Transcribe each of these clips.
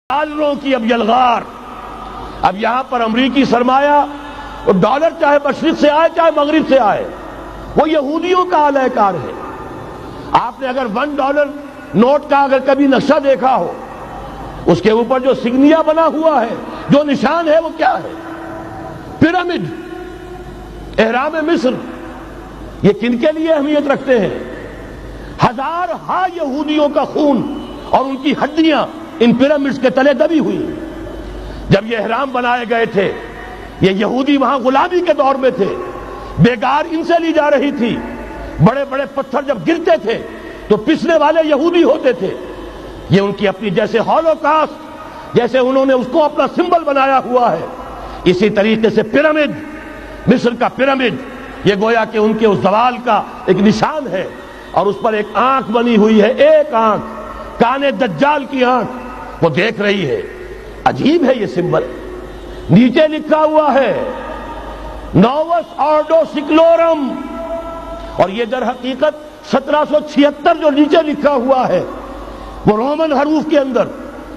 ڈالروں کی اب یلغار. اب یہاں پر امریکی سرمایہ ڈالر چاہے مشرق سے آئے چاہے مغرب سے آئے وہ یہودیوں کا اعلی کار ہے. آپ نے اگر $1 نوٹ کا اگر کبھی نقشہ دیکھا ہو اس کے اوپر جو سگنیا بنا ہوا ہے جو نشان ہے وہ کیا ہے؟ پیرامڈ، احرام مصر. یہ کن کے لیے اہمیت رکھتے ہیں؟ ہزارہا یہودیوں کا خون اور ان کی ہڈیاں ان پیرامڈز کے تلے دبی ہوئی. جب یہ احرام بنائے گئے تھے یہ یہودی وہاں غلامی کے دور میں تھے، بیگار ان سے لی جا رہی تھی. بڑے بڑے پتھر جب گرتے تھے تو پسنے والے یہودی ہوتے تھے. یہ ان کی اپنی جیسے ہولوکاسٹ، جیسے انہوں نے اس کو اپنا سمبل بنایا ہوا ہے، اسی طریقے سے پیرامڈ، مصر کا پیرامڈ یہ گویا کہ ان کے اس زوال کا ایک نشان ہے. اور اس پر ایک آنکھ بنی ہوئی ہے، ایک آنکھ، کانے دجال کی آنکھ، وہ دیکھ رہی ہے. عجیب ہے یہ سمبل. نیچے لکھا ہوا ہے نووس آرڈو سکلورم، اور یہ در حقیقت 1776 جو نیچے لکھا ہوا ہے وہ رومن حروف کے اندر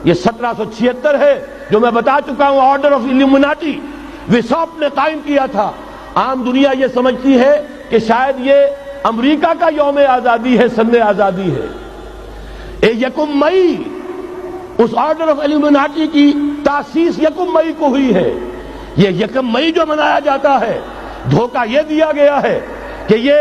یہ 1776 ہے جو میں بتا چکا ہوں آرڈر آف الومناٹی وساپ نے قائم کیا تھا. عام دنیا یہ سمجھتی ہے کہ شاید یہ امریکہ کا یوم آزادی ہے، سن آزادی ہے. 1 مئی اس آرڈر آف الومناٹی کی تاسیس 1 مئی کو ہوئی ہے. یہ 1 مئی جو منایا جاتا ہے دھوکہ یہ دیا گیا ہے کہ یہ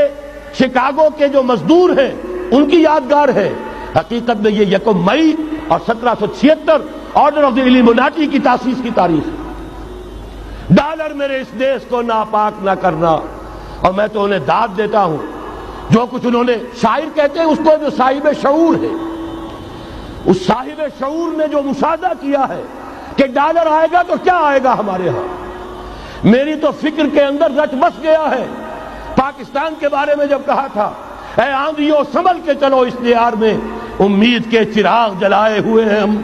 شکاگو کے جو مزدور ہیں ان کی یادگار ہے. حقیقت میں یہ 1 مئی اور 1776 آرڈر آف دی الومناٹی کی تاسیس کی تاریخ. ڈالر میرے اس دیش کو ناپاک نہ کرنا. اور میں تو انہیں داد دیتا ہوں جو کچھ انہوں نے، شاعر کہتے ہیں اس کو جو صاحب شعور ہے، اس صاحب شعور نے جو مشاہدہ کیا ہے کہ ڈالر آئے گا تو کیا آئے گا ہمارے ہاں. میری تو فکر کے اندر رچ بس گیا ہے. پاکستان کے بارے میں جب کہا تھا اے آندھیوں سنبھل کے چلو اس دیار میں، امید کے چراغ جلائے ہوئے ہیں ہم.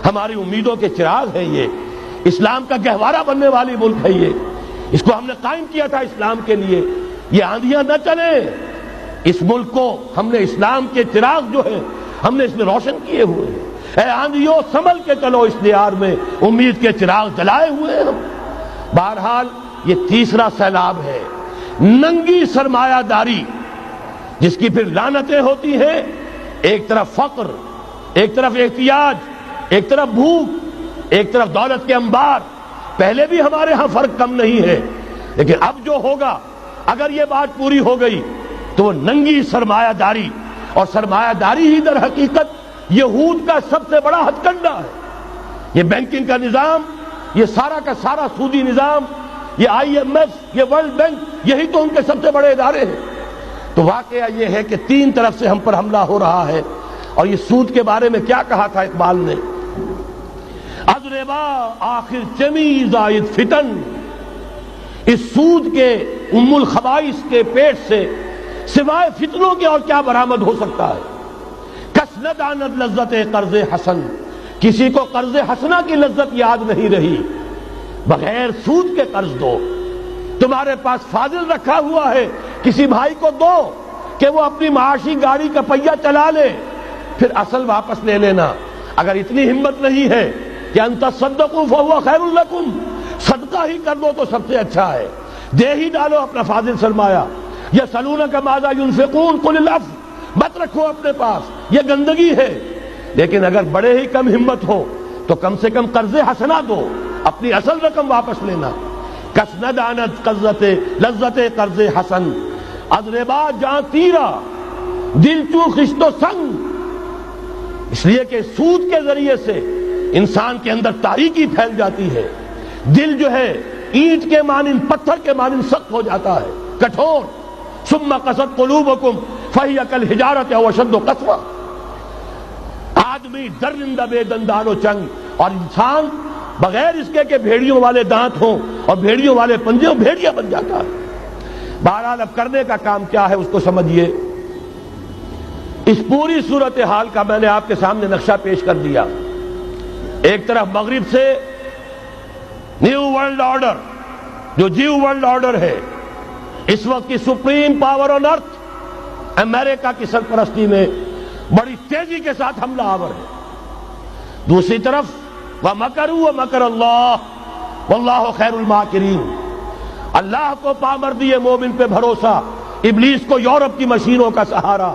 ہماری امیدوں کے چراغ ہے یہ. اسلام کا گہوارہ بننے والی ملک ہے یہ. اس کو ہم نے قائم کیا تھا اسلام کے لیے. یہ آندھیاں نہ چلیں. اس ملک کو ہم نے اسلام کے چراغ جو ہے ہم نے اس میں روشن کیے ہوئے ہیں. اے آندھیوں سنبھل کے چلو اس دیار میں، امید کے چراغ جلائے ہوئے ہیں ہم. بہرحال یہ تیسرا سیلاب ہے، ننگی سرمایہ داری، جس کی پھر لعنتیں ہوتی ہیں. ایک طرف فقر، ایک طرف احتیاج، ایک طرف بھوک، ایک طرف دولت کے انبار. پہلے بھی ہمارے ہاں فرق کم نہیں ہے، لیکن اب جو ہوگا اگر یہ بات پوری ہو گئی تو وہ ننگی سرمایہ داری. اور سرمایہ داری ہی در حقیقت یہود کا سب سے بڑا ہتھ کنڈا ہے. یہ بینکنگ کا نظام، یہ سارا کا سارا سودی نظام، یہ IMF، یہ ورلڈ بینک، یہی تو ان کے سب سے بڑے ادارے ہیں. تو واقعہ یہ ہے کہ 3 طرف سے ہم پر حملہ ہو رہا ہے. اور یہ سود کے بارے میں کیا کہا تھا اقبال نے؟ از ربا آخر چمی زائد فتن. اس سود کے ام الخبائث کے پیٹ سے سوائے فتنوں کے اور کیا برآمد ہو سکتا ہے؟ کس نہ داند لذت قرض حسن. کسی کو قرض حسنہ کی لذت یاد نہیں رہی. بغیر سود کے قرض دو. تمہارے پاس فاضل رکھا ہوا ہے کسی بھائی کو دو کہ وہ اپنی معاشی گاڑی کا پہیہ چلا لے، پھر اصل واپس لے لینا. اگر اتنی ہمت نہیں ہے کہ ان تصدقوا فهو خیر لکم، صدقہ ہی کر دو تو سب سے اچھا ہے. دے ہی ڈالو اپنا فاضل سرمایہ. یسألونک ماذا ينفقون قل العفو. مت رکھو اپنے پاس، یہ گندگی ہے. لیکن اگر بڑے ہی کم ہمت ہو تو کم سے کم قرض حسنہ دو، اپنی اصل رقم واپس لینا. کس نہ داند لذت قرض حسن. از ربا جاں تیرا دل چوں خشت و سنگ. اس لیے کہ سود کے ذریعے سے انسان کے اندر تاریکی پھیل جاتی ہے. دل جو ہے اینٹ کے مانند، پتھر کے مانند سخت ہو جاتا ہے، کٹھور. ثم قست قلوبکم فہی کالحجارۃ او اشد قسوہ. آدمی درندہ بے دندان و چنگ، اور انسان بغیر اس کے کہ بھیڑیوں والے دانت ہوں اور بھیڑیوں والے پنجے ہوں بھیڑیا بن جاتا ہے. بہرحال اب کرنے کا کام کیا ہے اس کو سمجھیے. اس پوری صورتحال کا میں نے آپ کے سامنے نقشہ پیش کر دیا. ایک طرف مغرب سے نیو ورلڈ آرڈر، جو جیو ورلڈ آرڈر ہے، اس وقت کی سپریم پاور آن ارتھ امریکہ کی سرپرستی میں بڑی تیزی کے ساتھ حملہ آور ہے. دوسری طرف وَمَكَرُوا وَمَكَرَ اللَّهُ وَاللَّهُ خَيْرُ الْمَاكِرِينَ۔ اللہ کو پامردی مومن پہ بھروسہ، ابلیس کو یورپ کی مشینوں کا سہارا۔